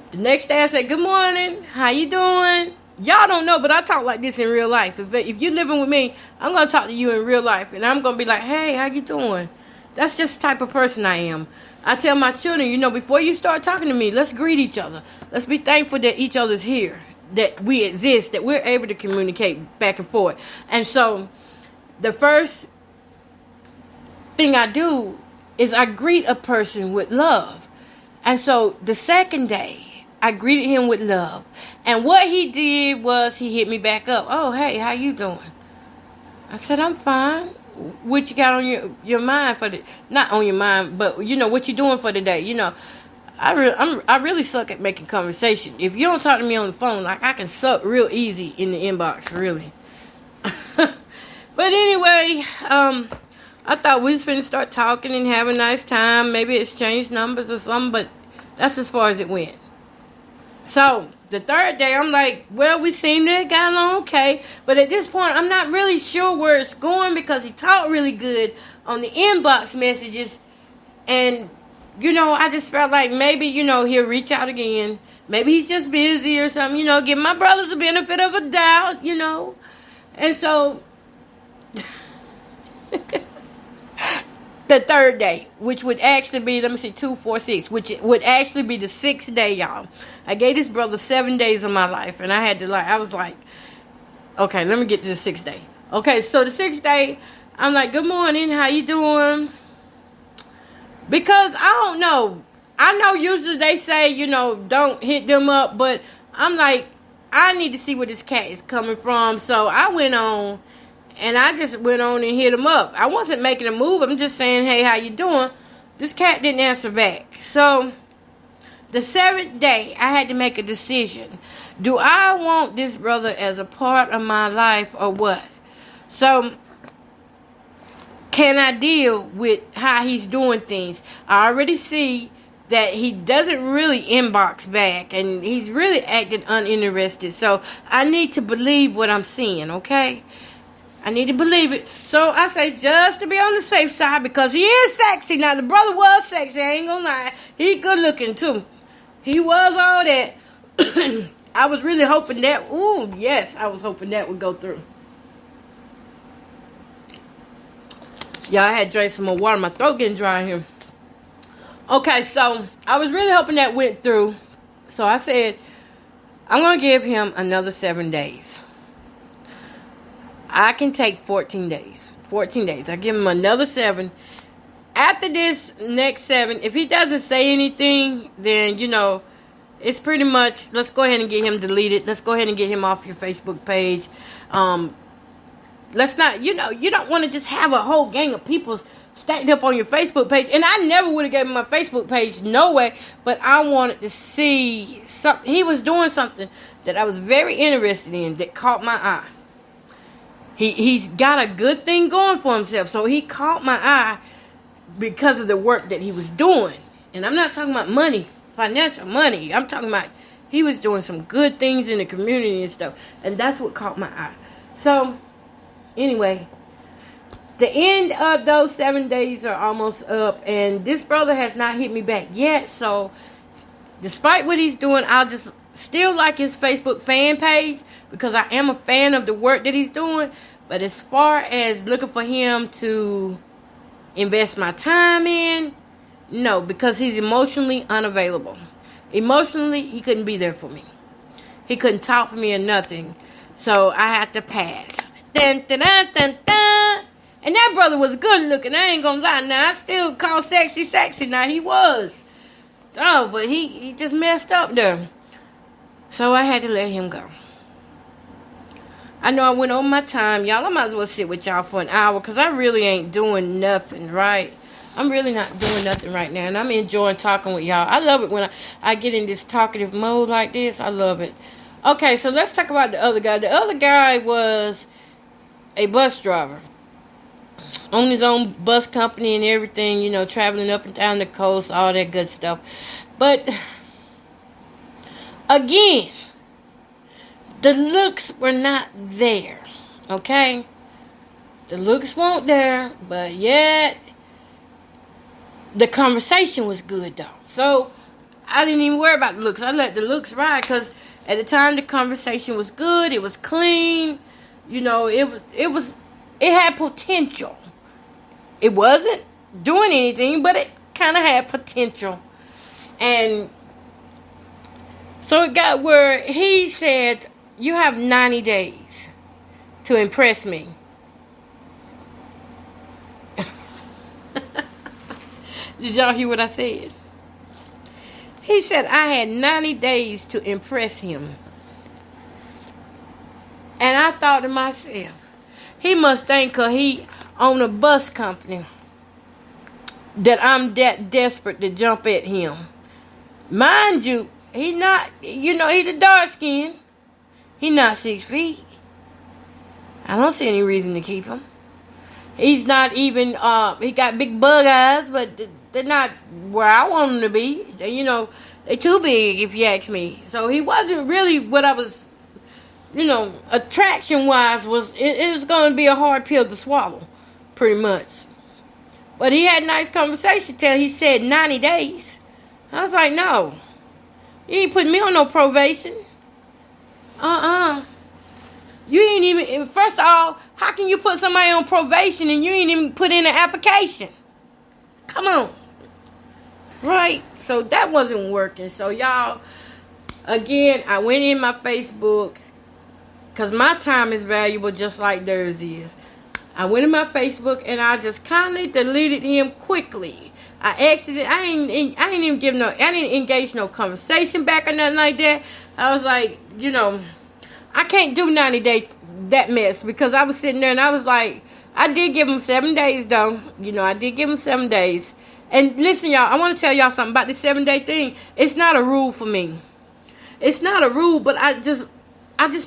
The next day I said, "Good morning, how you doing?" Y'all don't know, but I talk like this in real life. If you're living with me, I'm going to talk to you in real life. And I'm going to be like, "Hey, how you doing?" That's just the type of person I am. I tell my children, before you start talking to me, let's greet each other. Let's be thankful that each other's here, that we exist, that we're able to communicate back and forth. And so the first thing I do is I greet a person with love. And so the second day, I greeted him with love. And what he did was he hit me back up. "Oh, hey, how you doing?" I said, "I'm fine. What you got on your mind for the, not on your mind, but what you doing for the day?" I really suck at making conversation. If you don't talk to me on the phone, like, I can suck real easy in the inbox, really. But anyway, I thought we was finna start talking and have a nice time, maybe exchange numbers or something, but that's as far as it went. So the third day, I'm like, well, we seem to have gotten along okay. But at this point, I'm not really sure where it's going, because he talked really good on the inbox messages. And, I just felt like maybe, he'll reach out again. Maybe he's just busy or something, give my brothers the benefit of a doubt, And so the third day, which would actually be, 2, 4, 6, which would actually be the 6th day, y'all. I gave this brother 7 days of my life, and I was like, okay, let me get to the 6th day. Okay, so the 6th day, I'm like, "Good morning, how you doing?" Because I don't know. I know usually they say, don't hit them up, but I'm like, I need to see where this cat is coming from. So I went on. And I just went on and hit him up. I wasn't making a move. I'm just saying, "Hey, how you doing?" This cat didn't answer back. So the 7th day, I had to make a decision. Do I want this brother as a part of my life or what? So can I deal with how he's doing things? I already see that he doesn't really inbox back, and he's really acting uninterested. So I need to believe what I'm seeing, okay? I need to believe it. So I say, just to be on the safe side, because he is sexy. Now, the brother was sexy. I ain't gonna lie. He good looking, too. He was all that. I was really hoping that, I was hoping that would go through. Y'all, I had to drink some more water. My throat getting dry here. Okay, so I was really hoping that went through. So I said, I'm going to give him another 7 days. I can take 14 days. 14 days. I give him another 7. After this next 7, if he doesn't say anything, then, it's pretty much, let's go ahead and get him deleted. Let's go ahead and get him off your Facebook page. Let's not, you don't want to just have a whole gang of people stacked up on your Facebook page. And I never would have given him my Facebook page, no way. But I wanted to see something. He was doing something that I was very interested in that caught my eye. He's got a good thing going for himself. So he caught my eye because of the work that he was doing. And I'm not talking about money, financial money. I'm talking about he was doing some good things in the community and stuff. And that's what caught my eye. So, anyway, the end of those 7 days are almost up. And this brother has not hit me back yet. So, despite what he's doing, I'll just still like his Facebook fan page, because I am a fan of the work that he's doing. But as far as looking for him to invest my time in, no, because he's emotionally unavailable. Emotionally, he couldn't be there for me. He couldn't talk for me or nothing. So I had to pass. Dun, dun, dun, dun, dun. And that brother was good looking. I ain't gonna lie. Now, I still call sexy. Now, he was. Oh, but he just messed up there. So I had to let him go. I know I went over my time. Y'all, I might as well sit with y'all for an hour, because I really ain't doing nothing, right? I'm really not doing nothing right now. And I'm enjoying talking with y'all. I love it when I get in this talkative mode like this. I love it. Okay, so let's talk about the other guy. The other guy was a bus driver. Owned his own bus company and everything, traveling up and down the coast, all that good stuff. But again, the looks were not there. Okay? The looks weren't there, but yet the conversation was good though. So I didn't even worry about the looks. I let the looks ride because at the time the conversation was good. It was clean. It had potential. It wasn't doing anything, but it kind of had potential. And so it got where he said, you have 90 days to impress me. Did y'all hear what I said? He said I had 90 days to impress him. And I thought to myself, he must think because he own a bus company that I'm that desperate to jump at him. Mind you, he not, he the dark skin. He not 6 feet. I don't see any reason to keep him. He's not even, he got big bug eyes, but they're not where I want him to be. They're too big if you ask me. So he wasn't really what I was, attraction-wise it was going to be a hard pill to swallow, pretty much. But he had a nice conversation till he said 90 days. I was like, no. You ain't putting me on no probation. You ain't even, first of all, how can you put somebody on probation and you ain't even put in an application? Come on. Right? So that wasn't working. So y'all, again, I went in my Facebook because my time is valuable just like theirs is. I went in my Facebook and I just kindly deleted him quickly. I exited. I didn't engage no conversation back or nothing like that. I was like, I can't do 90 days that mess because I was sitting there and I was like, I did give him 7 days though. I did give him 7 days. And listen, y'all, I want to tell y'all something about this 7-day thing. It's not a rule for me. It's not a rule, but I just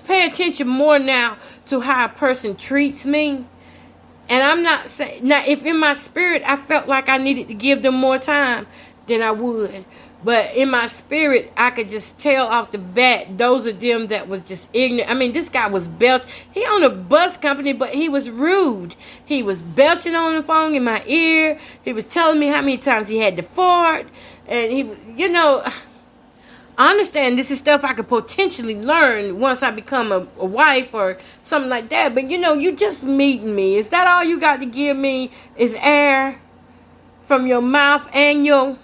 pay attention more now to how a person treats me. And I'm not saying, now if in my spirit I felt like I needed to give them more time, then I would. But in my spirit, I could just tell off the bat, those of them that was just ignorant. I mean, this guy was belching. He owned a bus company, but he was rude. He was belching on the phone in my ear. He was telling me how many times he had to fart. And he, I understand this is stuff I could potentially learn once I become a wife or something like that. But, you just meeting me. Is that all you got to give me is air from your mouth and your...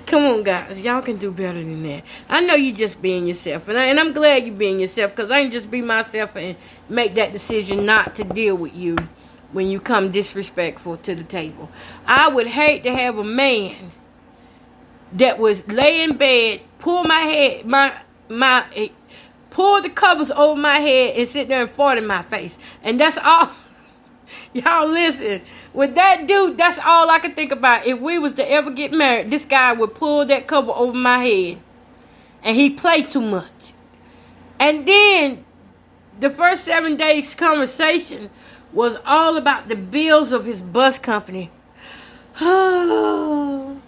Come on, guys. Y'all can do better than that. I know you just being yourself. And I'm glad you being yourself because I ain't just be myself and make that decision not to deal with you when you come disrespectful to the table. I would hate to have a man that was lay in bed, pull my head, pull the covers over my head and sit there and fart in my face. And that's all. Y'all listen. With that dude, that's all I could think about. If we was to ever get married, this guy would pull that cover over my head. And he played too much. And then the first 7 days conversation was all about the bills of his bus company. Oh.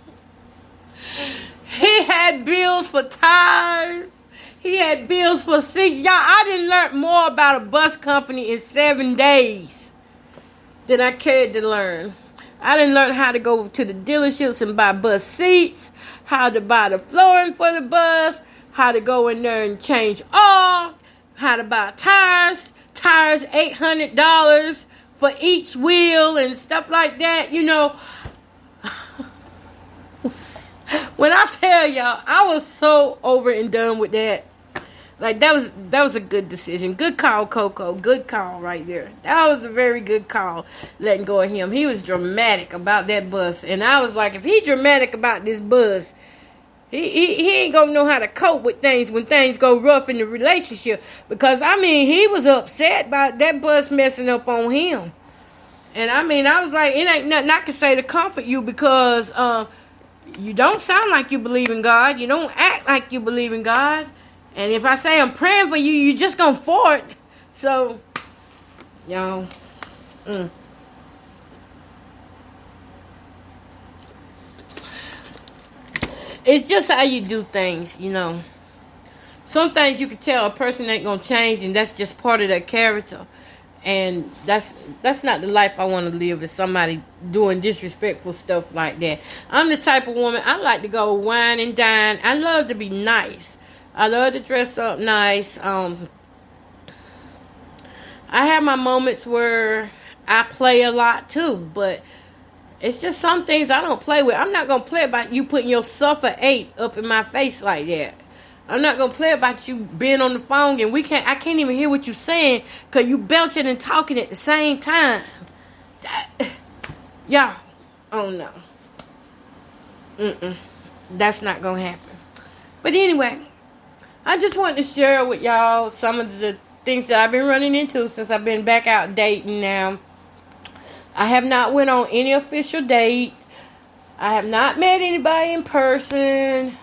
He had bills for tires. He had bills for seats. Y'all, I didn't learn more about a bus company in 7 days than I cared to learn. I didn't learn how to go to the dealerships and buy bus seats, how to buy the flooring for the bus, how to go in there and change oil, how to buy tires $800 for each wheel and stuff like that. When I tell y'all, I was so over and done with that. Like, that was a good decision. Good call, Coco. Good call right there. That was a very good call, letting go of him. He was dramatic about that bus. And I was like, if he dramatic about this bus, he ain't gonna know how to cope with things when things go rough in the relationship. Because, he was upset about that bus messing up on him. And, I was like, it ain't nothing I can say to comfort you because you don't sound like you believe in God. You don't act like you believe in God. And if I say I'm praying for you, you just gonna fart. So, y'all, it's just how you do things, you know. Some things you can tell a person ain't gonna change, and that's just part of their character. And that's not the life I want to live. Is somebody doing disrespectful stuff like that. I'm the type of woman, I like to go wine and dine. I love to be nice. I love to dress up nice. I have my moments where I play a lot too, but it's just some things I don't play with. I'm not gonna play about you putting your suffer 8 up in my face like that. I'm not gonna play about you being on the phone and I can't even hear what you're saying because you belching and talking at the same time. Y'all, oh no. That's not gonna happen. But anyway, I just wanted to share with y'all some of the things that I've been running into since I've been back out dating now. I have not went on any official date. I have not met anybody in person.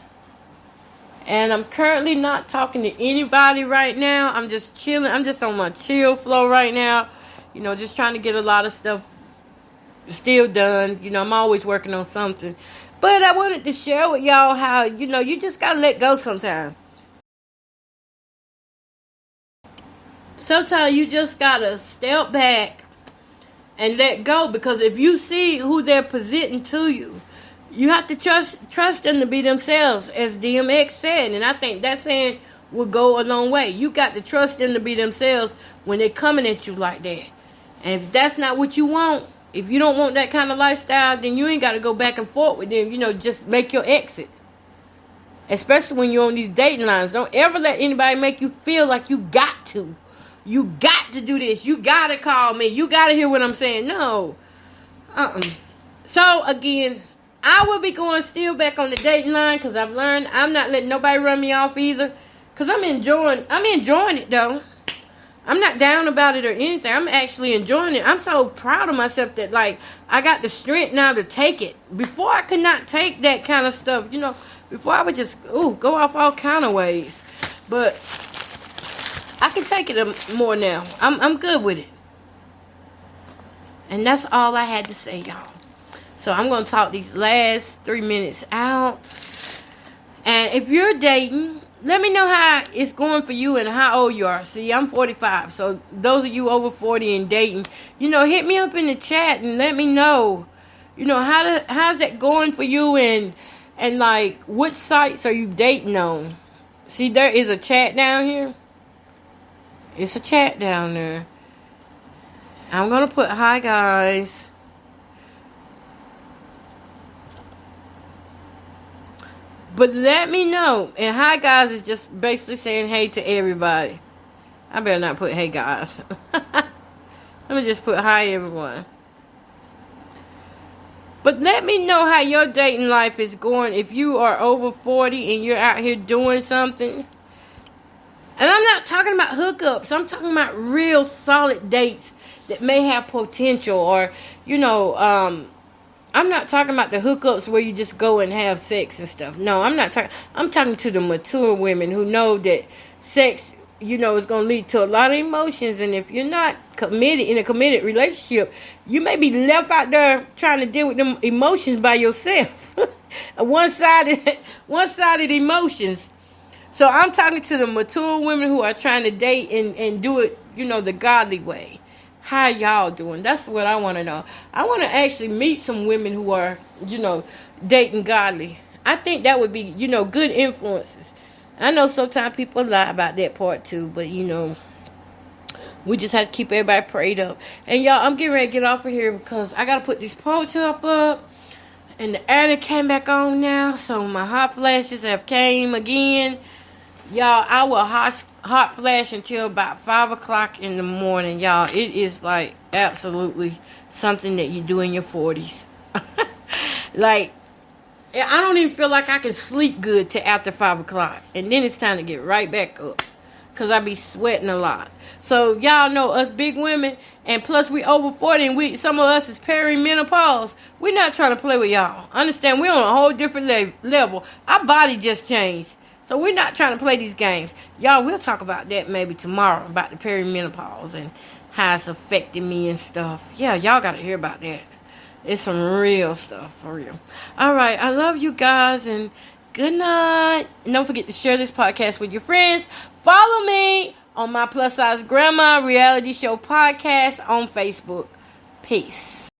And I'm currently not talking to anybody right now. I'm just chilling. I'm just on my chill flow right now. You know, just trying to get a lot of stuff still done. You know, I'm always working on something. But I wanted to share with y'all how, you know, you just got to let go sometimes. Sometimes you just got to step back and let go. Because if you see who they're presenting to you, you have to trust them to be themselves, as DMX said. And I think that saying will go a long way. You got to trust them to be themselves when they're coming at you like that. And if that's not what you want, if you don't want that kind of lifestyle, then you ain't got to go back and forth with them. You know, just make your exit. Especially when you're on these dating lines. Don't ever let anybody make you feel like you got to. You got to do this. You got to call me. You got to hear what I'm saying. No. So, again, I will be going still back on the dating line because I've learned I'm not letting nobody run me off either. Because I'm enjoying it though. I'm not down about it or anything. I'm actually enjoying it. I'm so proud of myself that, like, I got the strength now to take it. Before I could not take that kind of stuff. You know, before I would just, go off all kind of ways. But I can take it more now. I'm good with it. And that's all I had to say, y'all. So I'm going to talk these last 3 minutes out. And if you're dating, let me know how it's going for you and how old you are. See, I'm 45. So those of you over 40 and dating, you know, hit me up in the chat and let me know, you know, how's that going for you and like what sites are you dating on? See, there is a chat down here. It's a chat down there. I'm going to put hi guys. But let me know. And hi guys is just basically saying hey to everybody. I better not put hey guys. Let me just put hi everyone. But let me know how your dating life is going if you are over 40 and you're out here doing something. And I'm not talking about hookups. I'm talking about real solid dates that may have potential or, you know, I'm not talking about the hookups where you just go and have sex and stuff. No, I'm not talking. I'm talking to the mature women who know that sex, you know, is going to lead to a lot of emotions. And if you're not committed in a committed relationship, you may be left out there trying to deal with them emotions by yourself. One-sided emotions. So I'm talking to the mature women who are trying to date and do it, you know, the godly way. How y'all doing? That's what I want to know. I want to actually meet some women who are, you know, dating godly. I think that would be, you know, good influences. I know sometimes people lie about that part too, but, you know, we just have to keep everybody prayed up. And y'all, I'm getting ready to get off of here because I got to put this ponytail up. And the air came back on now, so my hot flashes have came again. Y'all, I will hot flash until about 5 o'clock in the morning, y'all. It is like absolutely something that you do in your 40s. Like, I don't even feel like I can sleep good till after 5 o'clock. And then it's time to get right back up. Because I be sweating a lot. So, y'all know us big women. And plus, we over 40. And some of us is perimenopause. We're not trying to play with y'all. Understand, we're on a whole different level. Our body just changed. So we're not trying to play these games. Y'all, we'll talk about that maybe tomorrow, about the perimenopause and how it's affecting me and stuff. Yeah, y'all got to hear about that. It's some real stuff, for real. All right, I love you guys, and good night. And don't forget to share this podcast with your friends. Follow me on my Plus Size Grandma Reality Show podcast on Facebook. Peace.